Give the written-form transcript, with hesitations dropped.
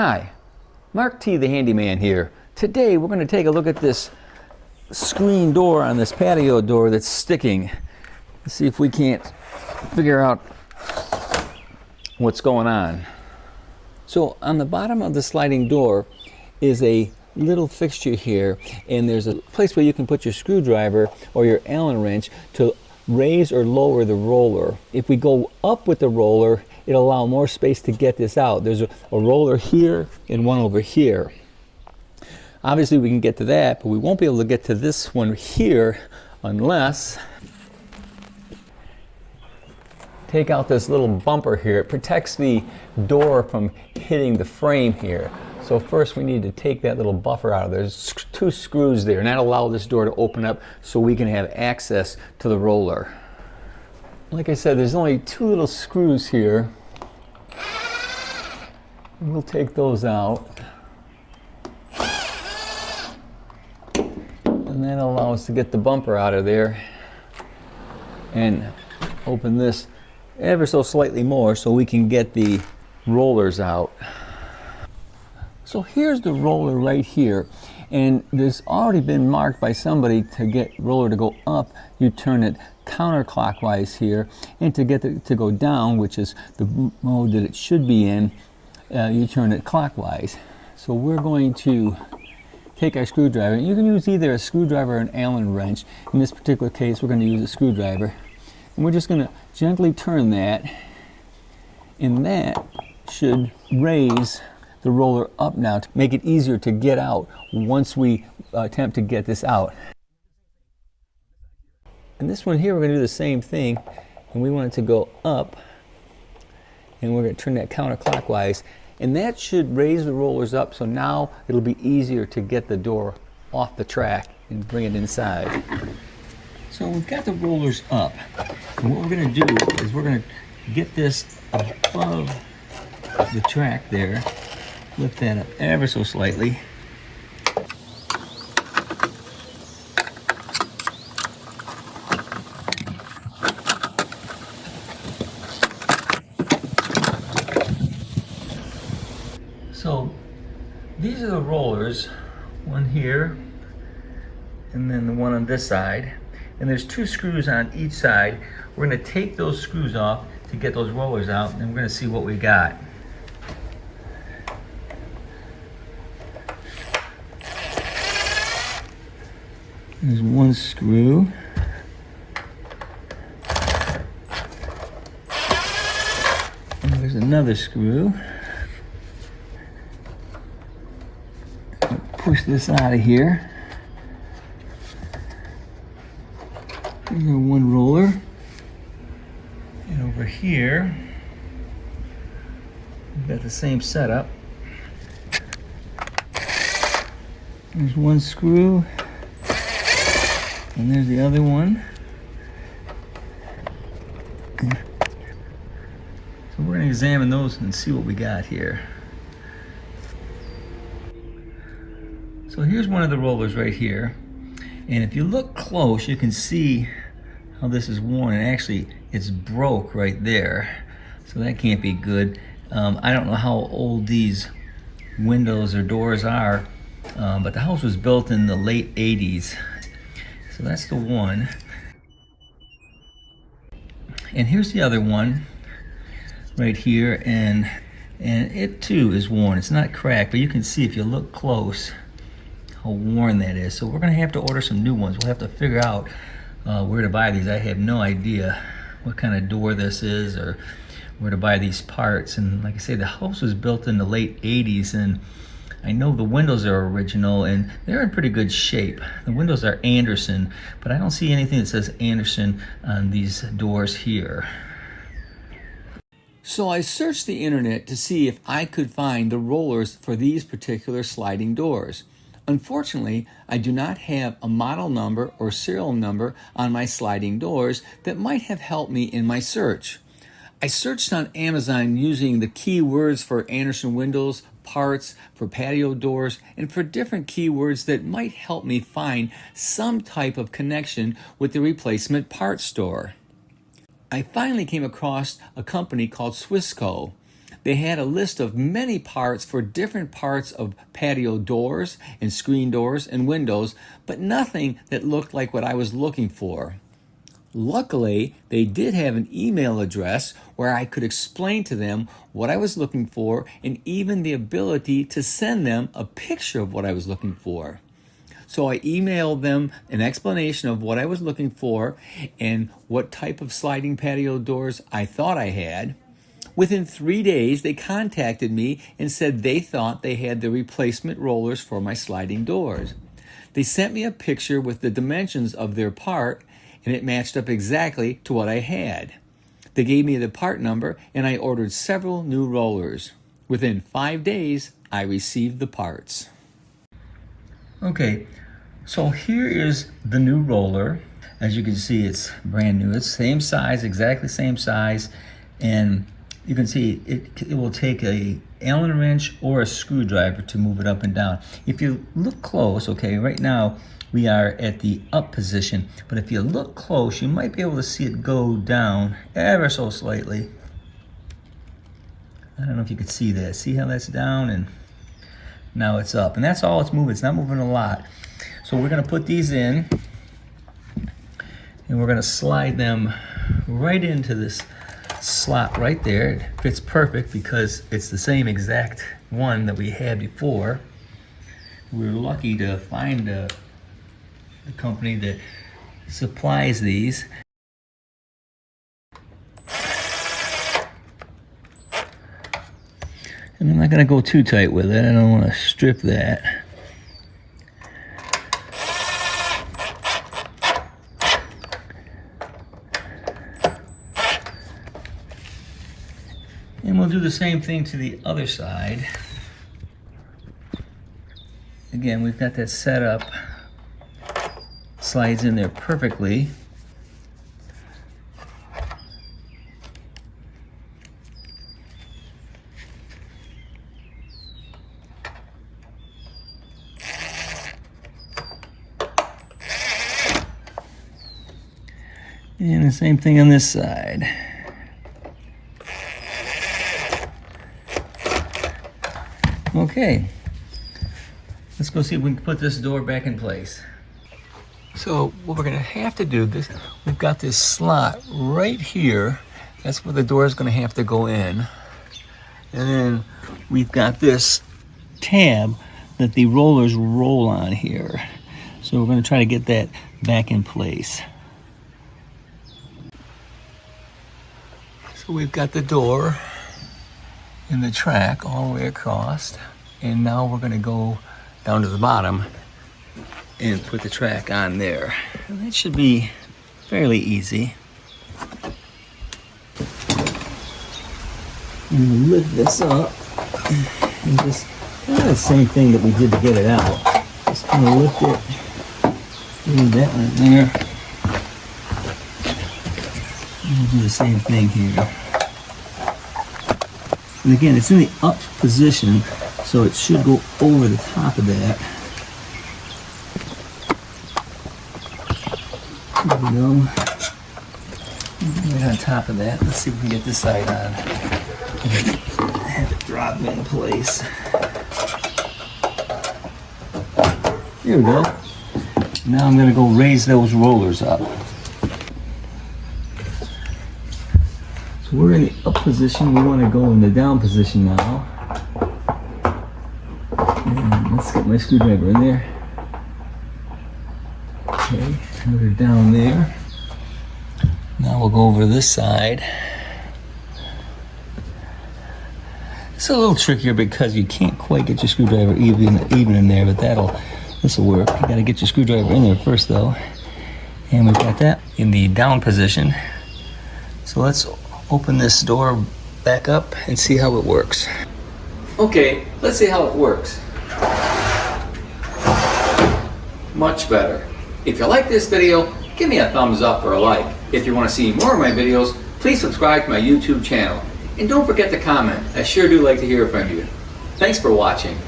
Hi, Mark T. the Handyman here. Today we're going to take a look at this screen door on this patio door that's sticking. Let's see if we can't figure out what's going on. So on the bottom of the sliding door is a little fixture here, and there's a place where you can put your screwdriver or your Allen wrench to raise or lower the roller. If we go up with the roller, it'll allow more space to get this out. There's a roller here and one over here. Obviously we can get to that, but we won't be able to get to this one here unless take out this little bumper here. It protects the door from hitting the frame here. So first we need to take that little buffer out of there. There's two screws there, and that'll allow this door to open up so we can have access to the roller. Like I said, there's only two little screws here. We'll take those out. And that'll allow us to get the bumper out of there and open this ever so slightly more so we can get the rollers out. So here's the roller right here, and there's already been marked by somebody to get roller to go up, you turn it counterclockwise here, and to get it to go down, which is the mode that it should be in, you turn it clockwise. So we're going to take our screwdriver. You can use either a screwdriver or an Allen wrench. In this particular case, we're going to use a screwdriver. And we're just going to gently turn that, and that should raise the roller up now to make it easier to get out once we attempt to get this out. And this one here, we're going to do the same thing, and we want it to go up, and we're going to turn that counterclockwise, and that should raise the rollers up, so now it'll be easier to get the door off the track and bring it inside. So we've got the rollers up, and what we're going to do is we're going to get this above the track there. Lift that up ever so slightly. So these are the rollers, one here and then the one on this side. And there's two screws on each side. We're going to take those screws off to get those rollers out, and we're going to see what we got. There's one screw. And there's another screw. Push this out of here. Here's our one roller. And over here, we've got the same setup. There's one screw. And there's the other one. So we're going to examine those and see what we got here. So here's one of the rollers right here. And if you look close, you can see how this is worn. And actually, it's broke right there. So that can't be good. I don't know how old these windows or doors are, but the house was built in the late 80s. So that's the one. And here's the other one right here, and it too is worn. It's not cracked, but you can see if you look close how worn that is. So we're going to have to order some new ones. We'll have to figure out where to buy these. I have no idea what kind of door this is or where to buy these parts. And like I say, the house was built in the late 80s, and I know the windows are original and they're in pretty good shape. The windows are Anderson, but I don't see anything that says Anderson on these doors here. So I searched the internet to see if I could find the rollers for these particular sliding doors. Unfortunately, I do not have a model number or serial number on my sliding doors that might have helped me in my search. I searched on Amazon using the keywords for Anderson windows, parts, for patio doors, and for different keywords that might help me find some type of connection with the replacement parts store. I finally came across a company called Swissco. they had a list of many parts for different parts of patio doors and screen doors and windows, but nothing that looked like what I was looking for. Luckily, they did have an email address where I could explain to them what I was looking for and even the ability to send them a picture of what I was looking for. So I emailed them an explanation of what I was looking for and what type of sliding patio doors I thought I had. Within 3 days, they contacted me and said they thought they had the replacement rollers for my sliding doors. They sent me a picture with the dimensions of their part, and it matched up exactly to what I had. They gave me the part number, and I ordered several new rollers. Within 5 days, I received the parts. Okay, so here is the new roller. As you can see, it's brand new. It's same size, exactly same size, and you can see it will take a Allen wrench or a screwdriver to move it up and down. If you look close, okay, right now we are at the up position, but if you look close, you might be able to see it go down ever so slightly. I don't know if you could see that. See how that's down and now it's up, and that's all it's moving. It's not moving a lot. So we're gonna put these in and we're gonna slide them right into this slot right there. It fits perfect because it's the same exact one that we had before. We're lucky to find the company that supplies these. And I'm not going to go too tight with it. I don't want to strip that. And we'll do the same thing to the other side. Again, we've got that set up. Slides in there perfectly. And the same thing on this side. Okay, let's go see if we can put this door back in place. So what we're gonna have to do, we've got this slot right here. That's where the door is gonna have to go in. And then we've got this tab that the rollers roll on here. So we're gonna try to get that back in place. So we've got the door and the track all the way across. And now we're gonna go down to the bottom and put the track on there. And that should be fairly easy. And we'll lift this up and just kind of the same thing that we did to get it out. Just kind of lift it, do that right there. And we'll do the same thing here. And again, it's in the up position, so it should go over the top of that. There we go. Right on top of that. Let's see if we can get this side on. Have it drop in place. There we go. Now I'm going to go raise those rollers up. So we're in the up position. We want to go in the down position now. And let's get my screwdriver in there. Okay, we're down there. Now we'll go over this side. It's a little trickier because you can't quite get your screwdriver even in there, but this will work. You got to get your screwdriver in there first, though. And we've got that in the down position. So let's open this door back up and see how it works. Okay, let's see how it works. Much better. If you like this video, give me a thumbs up or a like. If you want to see more of my videos, please subscribe to my YouTube channel. And don't forget to comment. I sure do like to hear from you. Thanks for watching.